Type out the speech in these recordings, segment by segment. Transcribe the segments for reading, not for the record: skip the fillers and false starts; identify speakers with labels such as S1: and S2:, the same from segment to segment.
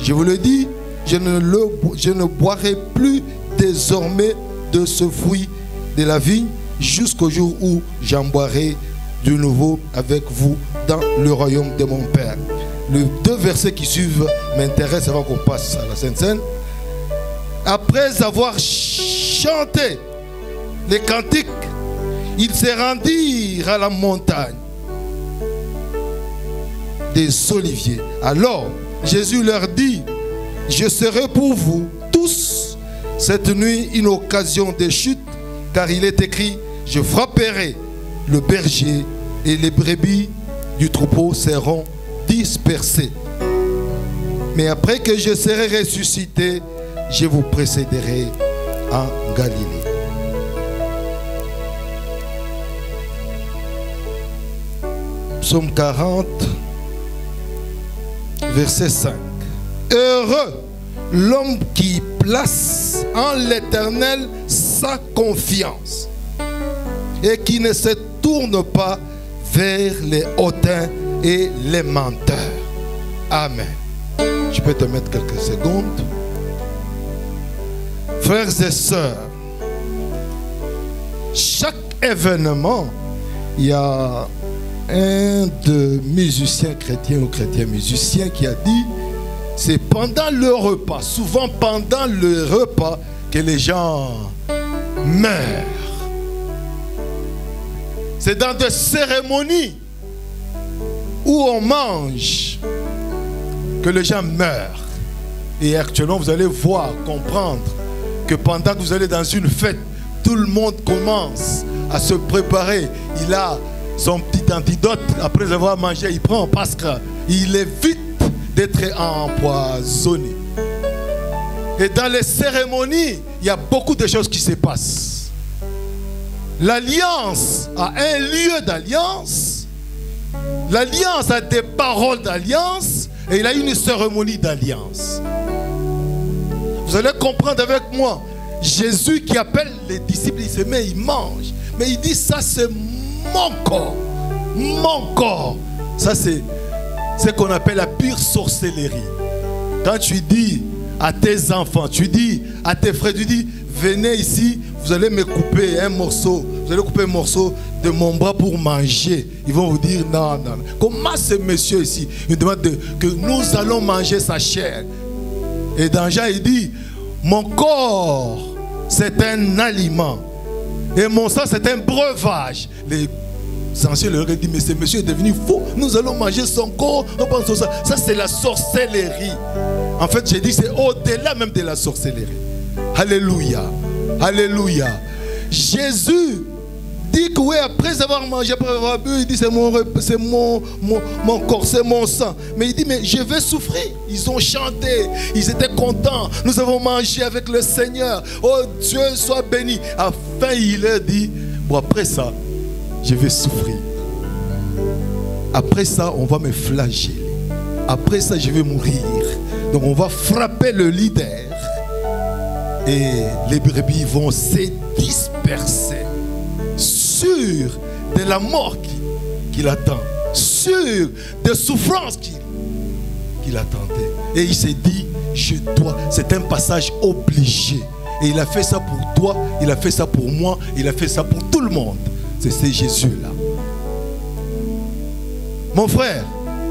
S1: Je vous le dis, je ne boirai plus désormais de ce fruit de la vigne jusqu'au jour où j'en boirai de nouveau avec vous dans le royaume de mon Père. Les deux versets qui suivent m'intéressent avant qu'on passe à la Sainte Seine. Après avoir chanté les cantiques, ils se rendirent à la montagne des Oliviers. Alors Jésus leur dit: je serai pour vous tous cette nuit une occasion de chute, car il est écrit: je frapperai le berger et les brebis du troupeau seront dispersées. Mais après que je serai ressuscité, je vous précéderai en Galilée. Psaume 40, verset 5. Heureux l'homme qui place en l'Éternel sa confiance et qui ne se tourne pas vers les hautains et les menteurs. Amen. Je peux te mettre quelques secondes. Frères et sœurs, chaque événement, il y a un de musiciens chrétiens ou chrétiens musiciens qui a dit: c'est pendant le repas, souvent pendant le repas, que les gens meurent. C'est dans des cérémonies où on mange que les gens meurent. Et actuellement, vous allez voir, comprendre que pendant que vous allez dans une fête, tout le monde commence à se préparer. Il a son petit antidote. Après avoir mangé, il prend parce qu'il évite d'être empoisonné. Et dans les cérémonies, il y a beaucoup de choses qui se passent. L'alliance a un lieu d'alliance. L'alliance a des paroles d'alliance. Et il a une cérémonie d'alliance. Vous allez comprendre avec moi. Jésus qui appelle les disciples, il se met, il mange. Mais il dit: ça c'est mon corps. Mon corps. Ça c'est ce qu'on appelle la pure sorcellerie. Quand tu dis à tes enfants, tu dis à tes frères, tu dis: venez ici, vous allez me couper un morceau. Vous allez couper un morceau de mon bras pour manger. Ils vont vous dire: non, non. Comment ce monsieur ici, il demande que nous allons manger sa chair. Et dans Jean, il dit: mon corps, c'est un aliment. Et mon sang, c'est un breuvage. Les anciens leur ont dit: mais ce monsieur est devenu fou. Nous allons manger son corps. On pense à ça. Ça, c'est la sorcellerie. En fait, j'ai dit, c'est au-delà même de la sorcellerie. Alléluia. Alléluia. Jésus dit que oui, après avoir mangé, après avoir bu, il dit: c'est mon corps, c'est mon sang. Mais il dit: mais je vais souffrir. Ils ont chanté, ils étaient contents. Nous avons mangé avec le Seigneur. Oh Dieu soit béni. Enfin, il leur dit: bon, après ça, je vais souffrir. Après ça, on va me flageller. Après ça, je vais mourir. Donc on va frapper le leader. Et les brebis vont se disperser. Sûr de la mort qu'il attend, sûr des souffrances qu'il attendait. Et il s'est dit: je dois, c'est un passage obligé. Et il a fait ça pour toi, il a fait ça pour moi, il a fait ça pour tout le monde. C'est Jésus-là. Mon frère,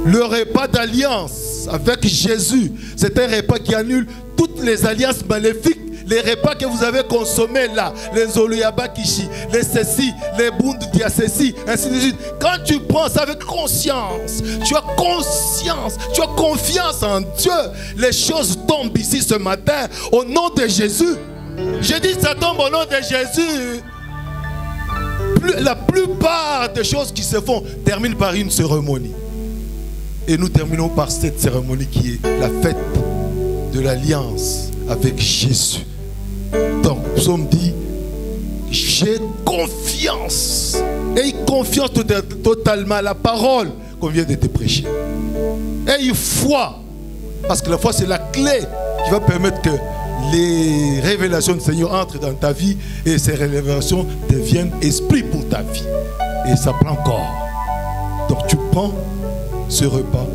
S1: le repas d'alliance avec Jésus, c'est un repas qui annule toutes les alliances maléfiques. Les repas que vous avez consommés là, les oluyabakishi, les ceci, les bundu diaceci, ainsi de suite. Quand tu prends ça avec conscience, tu as conscience, tu as confiance en Dieu. Les choses tombent ici ce matin au nom de Jésus. Je dis ça tombe au nom de Jésus. La plupart des choses qui se font terminent par une cérémonie. Et nous terminons par cette cérémonie qui est la fête de l'alliance avec Jésus. Donc, Psaume dit: j'ai confiance. Et confiance totalement à la parole qu'on vient de te prêcher. Et il foi. Parce que la foi, c'est la clé qui va permettre que les révélations du Seigneur entrent dans ta vie et ces révélations deviennent esprit pour ta vie. Et ça prend corps. Donc tu prends ce repas,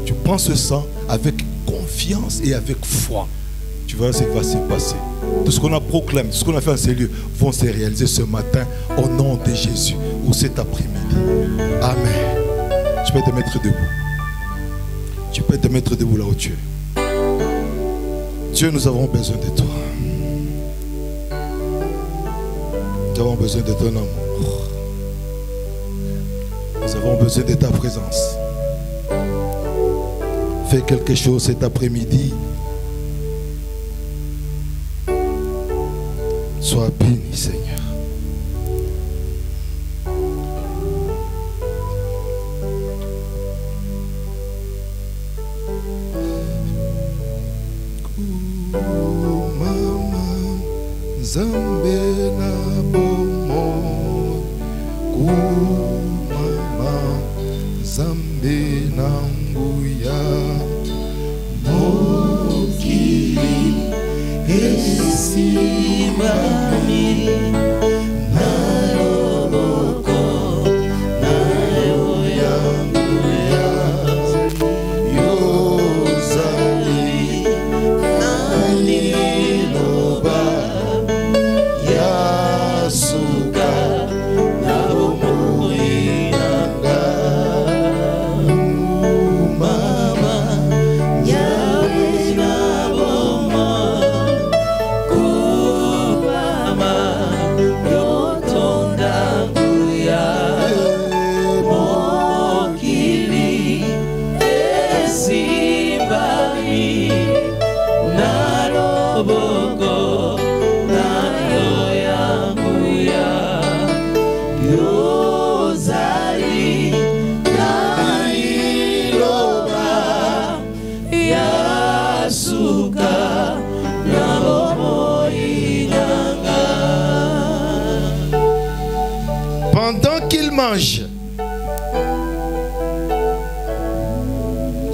S1: tu prends ce sang avec confiance. confiance et avec foi. Tu vois ce qui va se passer. Tout ce qu'on a proclamé, tout ce qu'on a fait en ces lieux vont se réaliser ce matin au nom de Jésus ou cet après-midi. Amen. Tu peux te mettre debout. Tu peux te mettre debout là où tu es. Dieu, nous avons besoin de toi. Nous avons besoin de ton amour. Nous avons besoin de ta présence. Fais quelque chose cet après-midi. Sois béni, Seigneur.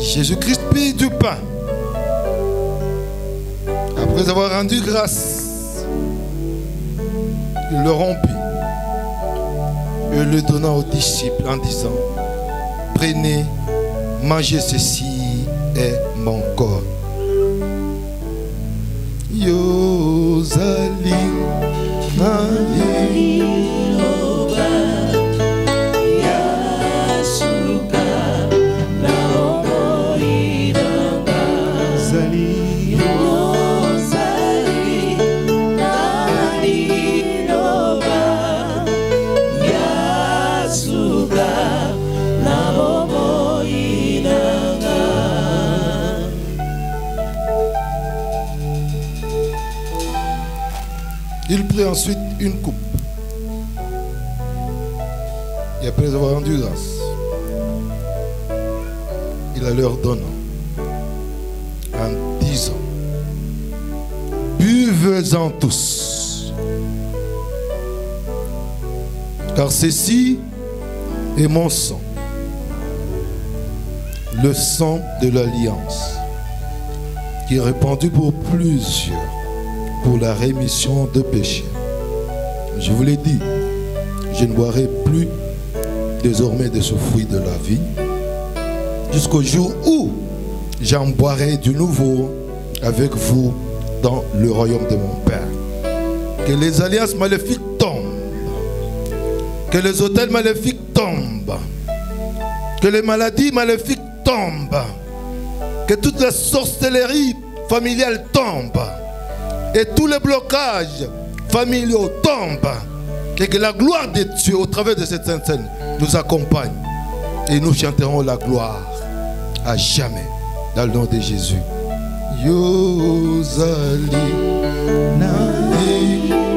S1: Jésus-Christ prit du pain. Après avoir rendu grâce, il le rompit et le donna aux disciples en disant: prenez, mangez ceci est mon corps. Yozali Nali. Il prit ensuite une coupe. Et après avoir rendu grâce, il la leur donna en disant: buvez-en tous, car ceci est mon sang, le sang de l'alliance, qui est répandu pour plusieurs, pour la rémission de péchés. Je vous l'ai dit, je ne boirai plus désormais de ce fruit de la vie, jusqu'au jour où j'en boirai du nouveau avec vous dans le royaume de mon Père. Que les alliances maléfiques tombent, que les autels maléfiques tombent, que les maladies maléfiques tombent, que toute la sorcellerie familiale tombe, et tous les blocages familiaux tombent, et que la gloire de Dieu au travers de cette sainte scène nous accompagne, et nous chanterons la gloire à jamais dans le nom de Jésus. Yozali Nali.